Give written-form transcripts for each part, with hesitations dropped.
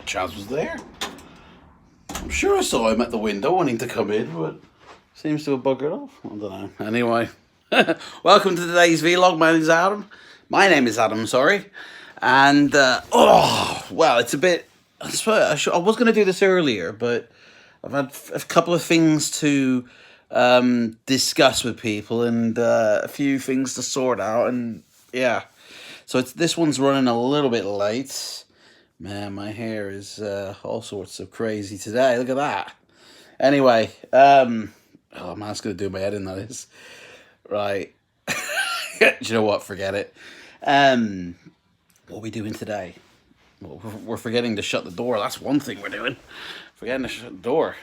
Chaz was there. I'm sure I saw him at the window wanting to come in, but seems to have buggered off. I don't know. Anyway, welcome to today's vlog. My name is Adam, sorry. And, well, it's a bit... I was going to do this earlier, but I've had a couple of things to discuss with people and a few things to sort out, and yeah. So this one's running a little bit late. Man, my hair is all sorts of crazy today. Look at that. Anyway, oh man, that's going to do my head in, that is. Right. Do you know what? Forget it. What are we doing today? Well, we're forgetting to shut the door. That's one thing we're doing. Forgetting to shut the door.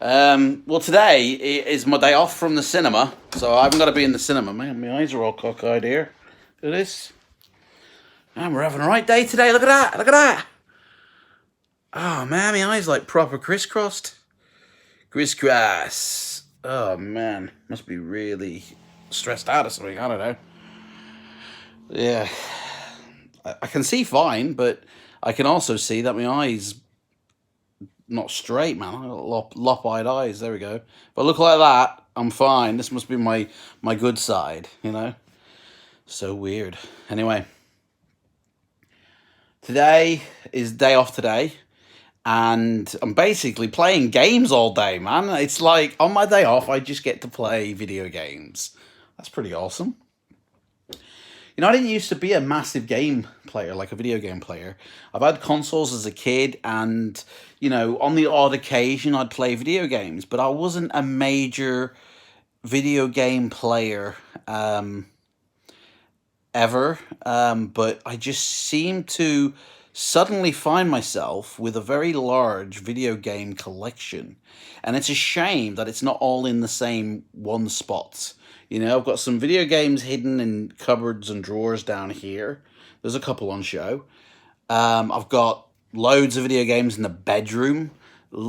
Well, today is my day off from the cinema, so I haven't got to be in the cinema. Man, my eyes are all cockeyed here. Look at this. Man, we're having a right day today. Look at that. Look at that. Oh, man, my eyes like proper crisscrossed. Crisscross. Oh, man. Must be really stressed out or something. I don't know. Yeah. I can see fine, but I can also see that my eyes not straight, man. I got lop-eyed eyes. There we go. But look like that, I'm fine. This must be my good side, you know? So weird. Anyway. Today is day off today, and I'm basically playing games all day, man. It's like, on my day off, I just get to play video games. That's pretty awesome. You know, I didn't used to be a massive game player, like a video game player. I've had consoles as a kid, and, you know, on the odd occasion, I'd play video games, but I wasn't a major video game player, ever, but I just seem to suddenly find myself with a very large video game collection, and it's a shame that it's not all in the same one spot. You know, I've got some video games hidden in cupboards and drawers down here. There's a couple on show. I've got loads of video games in the bedroom.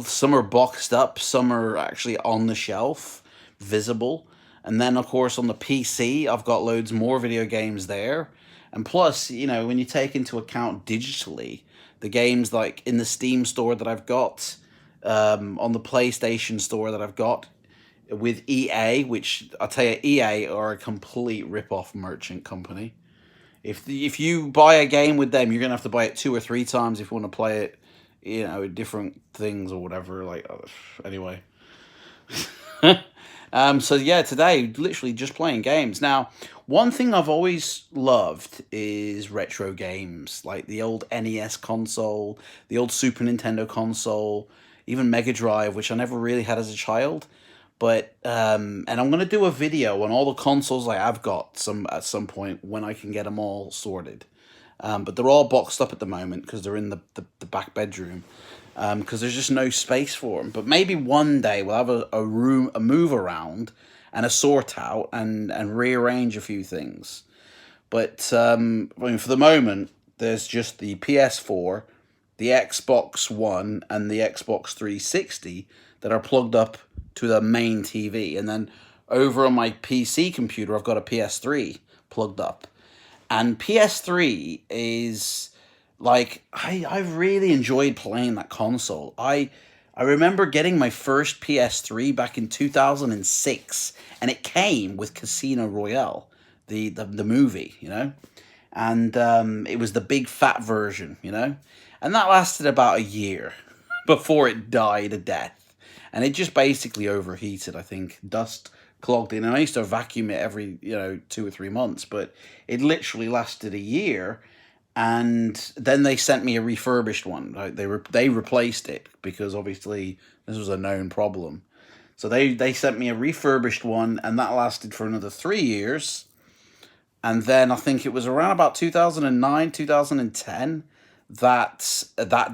Some are boxed up, some are actually on the shelf, visible. And then, of course, on the PC, I've got loads more video games there. And plus, you know, when you take into account digitally, the games like in the Steam store that I've got, on the PlayStation store that I've got, with EA, which I'll tell you, EA are a complete rip-off merchant company. If you buy a game with them, you're going to have to buy it 2 or 3 times if you want to play it, you know, different things or whatever. Like, anyway. So yeah, today, literally just playing games. Now, one thing I've always loved is retro games, like the old NES console, the old Super Nintendo console, even Mega Drive, which I never really had as a child. But, and I'm going to do a video on all the consoles I have got at some point when I can get them all sorted. But they're all boxed up at the moment because they're in the back bedroom. Because there's just no space for them. But maybe one day we'll have a move around and a sort out and rearrange a few things. But I mean, for the moment, there's just the PS4, the Xbox One, and the Xbox 360 that are plugged up to the main TV. And then over on my PC computer, I've got a PS3 plugged up. And PS3 is... like, I've really enjoyed playing that console. I remember getting my first PS3 back in 2006, and it came with Casino Royale, the movie, you know? And it was the big fat version, you know? And that lasted about a year before it died a death. And it just basically overheated, I think. Dust clogged in. And I used to vacuum it every, 2 or 3 months, but it literally lasted a year. And then they sent me a refurbished one. Like they replaced it because obviously this was a known problem. So they sent me a refurbished one, and that lasted for another 3 years. And then I think it was around about 2009, 2010 that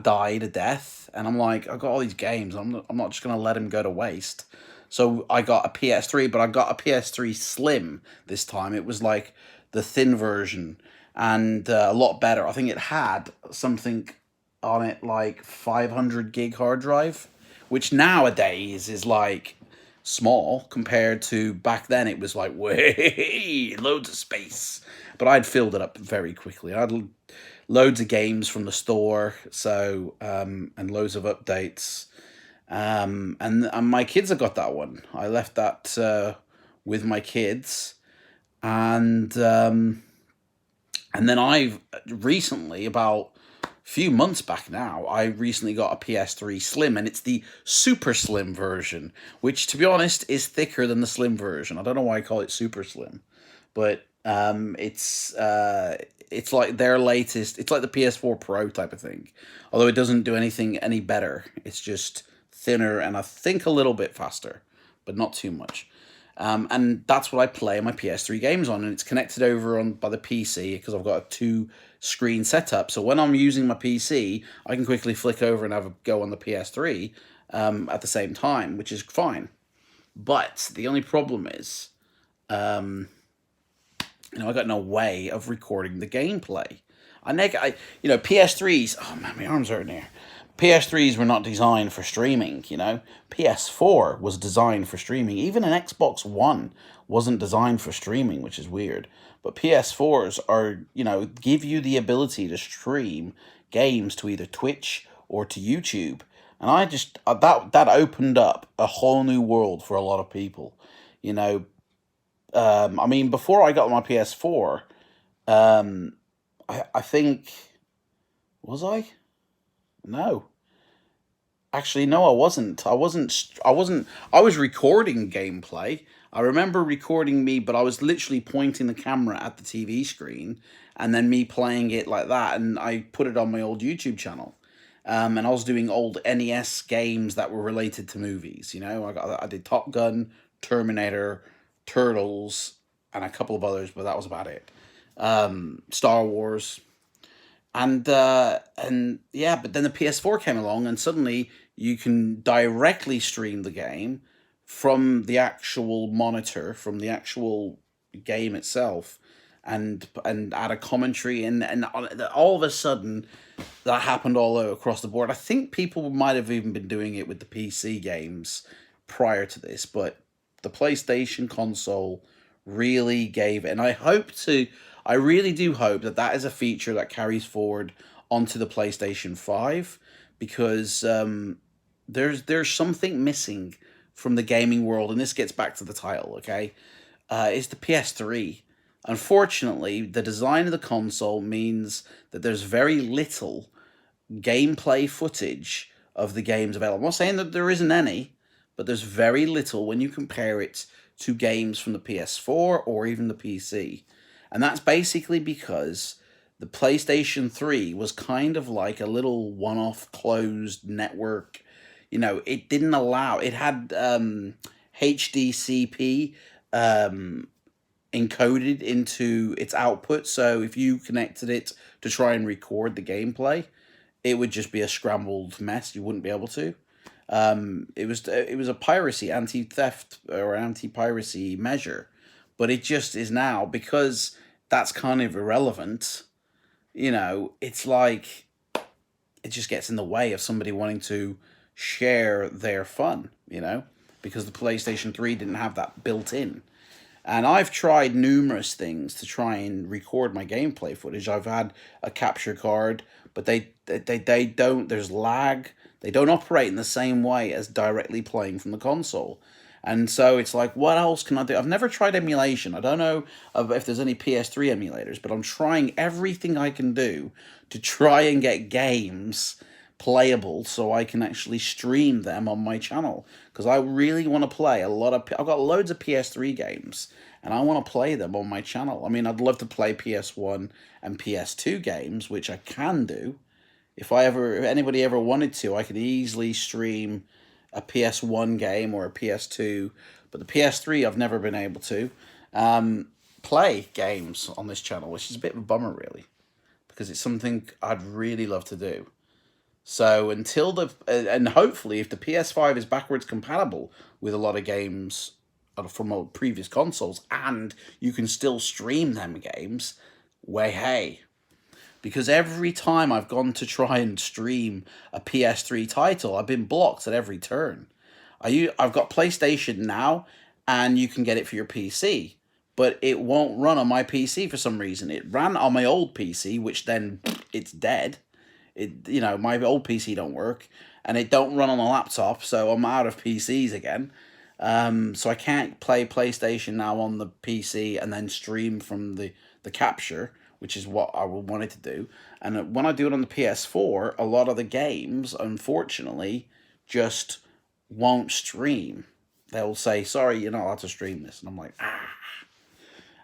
died a death. And I'm like, I got all these games. I'm not just gonna let them go to waste. So I got a PS3, but I got a PS3 Slim this time. It was like the thin version. And a lot better. I think it had something on it like 500 gig hard drive, which nowadays is like small compared to back then. It was like way loads of space, but I'd filled it up very quickly. I'd loads of games from the store, so and loads of updates. And my kids have got that one. I left that with my kids, and then I've recently, about a few months back now, I recently got a PS3 Slim, and it's the super slim version, which, to be honest, is thicker than the slim version. I don't know why I call it super slim, but it's like their latest. It's like the PS4 Pro type of thing, although it doesn't do anything any better. It's just thinner and I think a little bit faster, but not too much. And that's what I play my PS3 games on, and it's connected over on by the PC because I've got a two-screen setup. So when I'm using my PC, I can quickly flick over and have a go on the PS3 at the same time, which is fine. But the only problem is, I got no way of recording the gameplay. PS3s. Oh man, my arms hurting here. PS3s were not designed for streaming, PS4 was designed for streaming. Even an Xbox One wasn't designed for streaming, which is weird. But PS4s are, give you the ability to stream games to either Twitch or to YouTube. And I just, that opened up a whole new world for a lot of people. Before I got my PS4, I think, was I? No. Actually, no, I wasn't. I was recording gameplay. I remember recording me, but I was literally pointing the camera at the TV screen and then me playing it like that. And I put it on my old YouTube channel. And I was doing old NES games that were related to movies. I did Top Gun, Terminator, Turtles, and a couple of others, but that was about it. Star Wars. And yeah, but then the PS4 came along, and suddenly you can directly stream the game from the actual monitor, from the actual game itself, and add a commentary, and all of a sudden that happened all across the board. I think people might have even been doing it with the PC games prior to this, but the PlayStation console really gave it, and I really do hope that that is a feature that carries forward onto the PlayStation 5, because there's something missing from the gaming world, and this gets back to the title, okay? It's the PS3. Unfortunately, the design of the console means that there's very little gameplay footage of the games available. I'm not saying that there isn't any, but there's very little when you compare it to games from the PS4 or even the PC. And that's basically because the PlayStation 3 was kind of like a little one-off closed network. It didn't allow... It had HDCP encoded into its output, so if you connected it to try and record the gameplay, it would just be a scrambled mess. You wouldn't be able to. It was a piracy, anti-theft or anti-piracy measure, but it just is now, because that's kind of irrelevant. It's like it just gets in the way of somebody wanting to share their fun, because the PlayStation 3 didn't have that built in. And I've tried numerous things to try and record my gameplay footage. I've had a capture card, but they don't, there's lag. They don't operate in the same way as directly playing from the console. And so it's like, what else can I do? I've never tried emulation. I don't know if there's any PS3 emulators, but I'm trying everything I can do to try and get games playable so I can actually stream them on my channel. Because I really want to play I've got loads of PS3 games, and I want to play them on my channel. I'd love to play PS1 and PS2 games, which I can do. If anybody ever wanted to, I could easily stream a PS1 game or a PS2, but the PS3 I've never been able to play games on this channel, which is a bit of a bummer, really, because it's something I'd really love to do. So and hopefully if the PS5 is backwards compatible with a lot of games from previous consoles, and you can still stream them games, hey. Because every time I've gone to try and stream a PS3 title, I've been blocked at every turn. I've got PlayStation now, and you can get it for your PC, but it won't run on my PC for some reason. It ran on my old PC, which then it's dead. My old PC don't work, and it don't run on a laptop, so I'm out of PCs again. So I can't play PlayStation now on the PC and then stream from the capture, which is what I wanted to do. And when I do it on the PS4, a lot of the games, unfortunately, just won't stream. They'll say, sorry, you're not allowed to stream this. And I'm like, ah.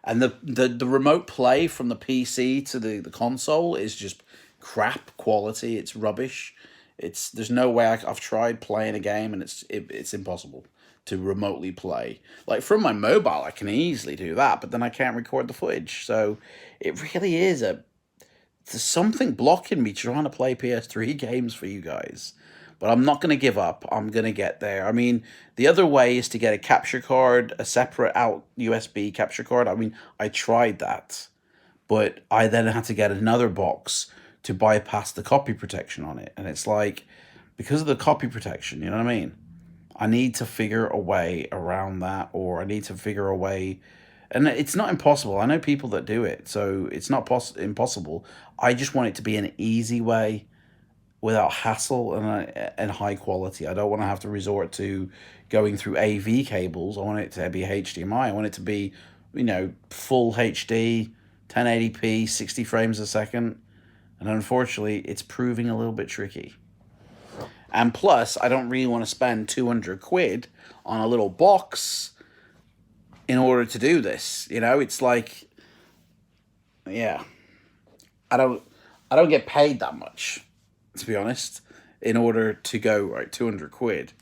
And the remote play from the PC to the console is just crap quality. It's rubbish. There's no way I've tried playing a game, and it's impossible to remotely play. Like from my mobile, I can easily do that, but then I can't record the footage. So it really is there's something blocking me trying to play PS3 games for you guys. But I'm not going to give up. I'm going to get there. I mean, the other way is to get a capture card, a separate out USB capture card. I mean, I tried that, but I then had to get another box to bypass the copy protection on it. And it's like, because of the copy protection, you know what I mean? I need to figure a way around that, or I need to figure a way. And it's not impossible. I know people that do it, so it's not impossible. I just want it to be an easy way without hassle and high quality. I don't want to have to resort to going through AV cables. I want it to be HDMI. I want it to be, full HD, 1080p, 60 frames a second. And unfortunately, it's proving a little bit tricky. And plus, I don't really want to spend 200 quid on a little box in order to do this. It's like, yeah, I don't get paid that much, to be honest, in order to go, right, 200 quid.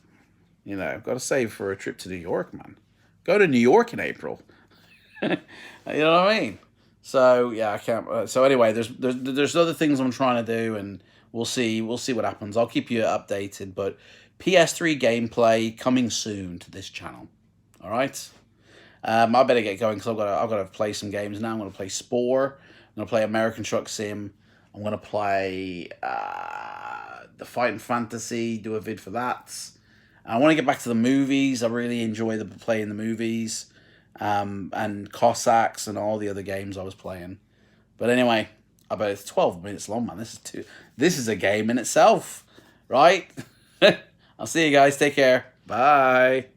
I've got to save for a trip to New York, man. Go to New York in April. You know what I mean? So, yeah, I can't. So anyway, there's other things I'm trying to do, and we'll see what happens. I'll keep you updated, but PS3 gameplay coming soon to this channel. All right? I better get going because I've got to play some games now. I'm going to play Spore. I'm going to play American Truck Sim. I'm going to play the Fighting Fantasy, do a vid for that. I want to get back to the movies. I really enjoy playing the movies. And Cossacks and all the other games I was playing. But anyway, I bet it's 12 minutes long, man. This is a game in itself, right? I'll see you guys. Take care. Bye.